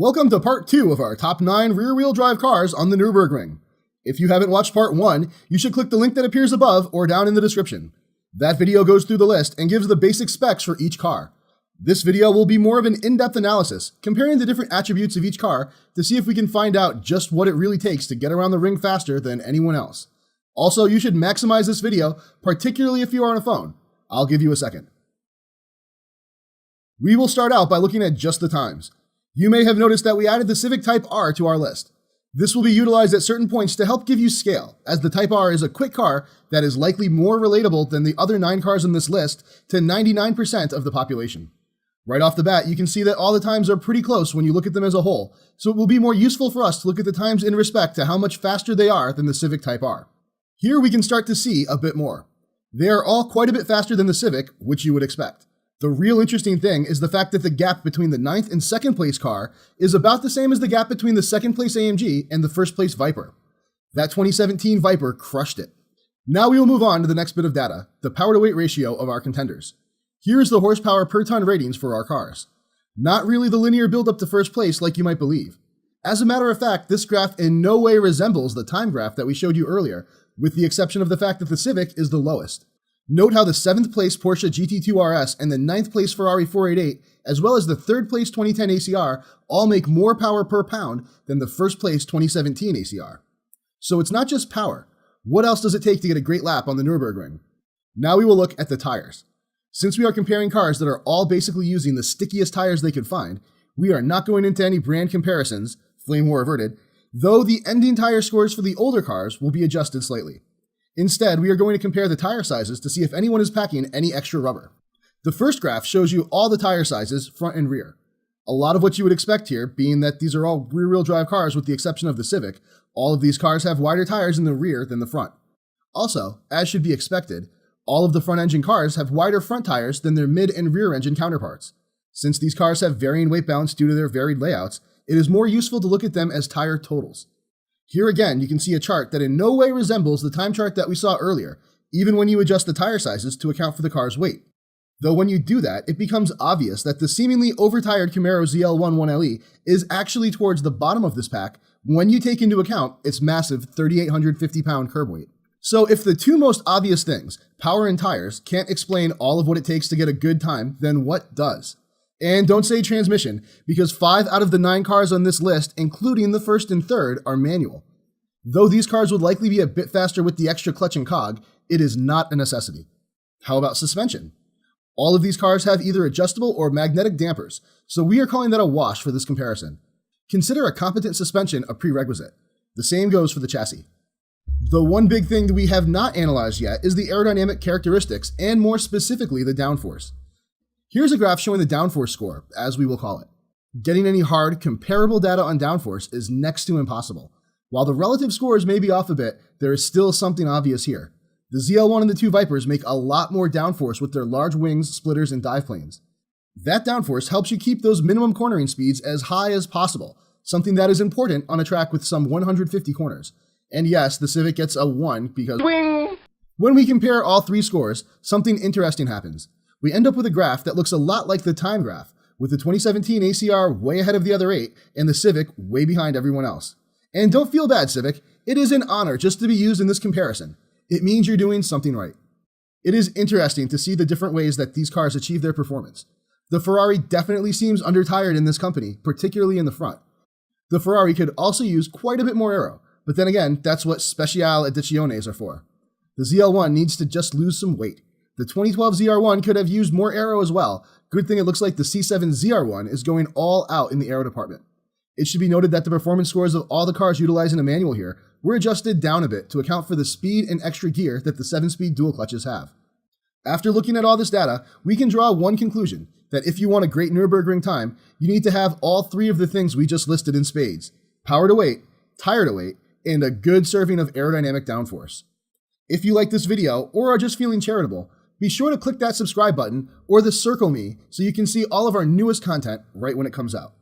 Welcome to part 2 of our top 9 rear-wheel drive cars on the Nurburgring. If you haven't watched part 1, you should click the link that appears above or down in the description. That video goes through the list and gives the basic specs for each car. This video will be more of an in-depth analysis, comparing the different attributes of each car to see if we can find out just what it really takes to get around the ring faster than anyone else. Also, you should maximize this video, particularly if you are on a phone. I'll give you a second. We will start out by looking at just the times. You may have noticed that we added the Civic Type R to our list. This will be utilized at certain points to help give you scale, as the Type R is a quick car that is likely more relatable than the other 9 cars on this list to 99% of the population. Right off the bat, you can see that all the times are pretty close when you look at them as a whole, so it will be more useful for us to look at the times in respect to how much faster they are than the Civic Type R. Here we can start to see a bit more. They are all quite a bit faster than the Civic, which you would expect. The real interesting thing is the fact that the gap between the 9th and 2nd place car is about the same as the gap between the 2nd place AMG and the 1st place Viper. That 2017 Viper crushed it. Now we will move on to the next bit of data, the power to weight ratio of our contenders. Here's the horsepower per ton ratings for our cars. Not really the linear build-up to first place like you might believe. As a matter of fact, this graph in no way resembles the time graph that we showed you earlier, with the exception of the fact that the Civic is the lowest. Note how the 7th place Porsche GT2 RS and the 9th place Ferrari 488, as well as the 3rd place 2010 ACR, all make more power per pound than the 1st place 2017 ACR. So it's not just power. What else does it take to get a great lap on the Nürburgring? Now we will look at the tires. Since we are comparing cars that are all basically using the stickiest tires they could find, we are not going into any brand comparisons, flame war averted, though the ending tire scores for the older cars will be adjusted slightly. Instead, we are going to compare the tire sizes to see if anyone is packing any extra rubber. The first graph shows you all the tire sizes, front and rear. A lot of what you would expect here, being that these are all rear-wheel drive cars with the exception of the Civic, all of these cars have wider tires in the rear than the front. Also, as should be expected, all of the front-engine cars have wider front tires than their mid- and rear-engine counterparts. Since these cars have varying weight balance due to their varied layouts, it is more useful to look at them as tire totals. Here again, you can see a chart that in no way resembles the time chart that we saw earlier, even when you adjust the tire sizes to account for the car's weight. Though when you do that, it becomes obvious that the seemingly overtired Camaro ZL1-1LE is actually towards the bottom of this pack when you take into account its massive 3,850-pound curb weight. So if the two most obvious things, power and tires, can't explain all of what it takes to get a good time, then what does? And don't say transmission, because 5 out of the 9 cars on this list, including the 1st and 3rd, are manual. Though these cars would likely be a bit faster with the extra clutch and cog, it is not a necessity. How about suspension? All of these cars have either adjustable or magnetic dampers, so we are calling that a wash for this comparison. Consider a competent suspension a prerequisite. The same goes for the chassis. The one big thing that we have not analyzed yet is the aerodynamic characteristics, and more specifically the downforce. Here's a graph showing the downforce score, as we will call it. Getting any hard, comparable data on downforce is next to impossible. While the relative scores may be off a bit, there is still something obvious here. The ZL1 and the 2 Vipers make a lot more downforce with their large wings, splitters, and dive planes. That downforce helps you keep those minimum cornering speeds as high as possible, something that is important on a track with some 150 corners. And yes, the Civic gets a 1 because when we compare all 3 scores, something interesting happens. We end up with a graph that looks a lot like the time graph, with the 2017 ACR way ahead of the other 8 and the Civic way behind everyone else. And don't feel bad, Civic. It is an honor just to be used in this comparison. It means you're doing something right. It is interesting to see the different ways that these cars achieve their performance. The Ferrari definitely seems undertired in this company, particularly in the front. The Ferrari could also use quite a bit more aero, but then again, that's what Special Ediciones are for. The ZL1 needs to just lose some weight. The 2012 ZR1 could have used more aero as well. Good thing it looks like the C7 ZR1 is going all out in the aero department. It should be noted that the performance scores of all the cars utilizing a manual here were adjusted down a bit to account for the speed and extra gear that the 7-speed dual clutches have. After looking at all this data, we can draw one conclusion, that if you want a great Nürburgring time, you need to have all 3 of the things we just listed in spades: power to weight, tire to weight, and a good serving of aerodynamic downforce. If you like this video or are just feeling charitable, be sure to click that subscribe button or the circle me so you can see all of our newest content right when it comes out.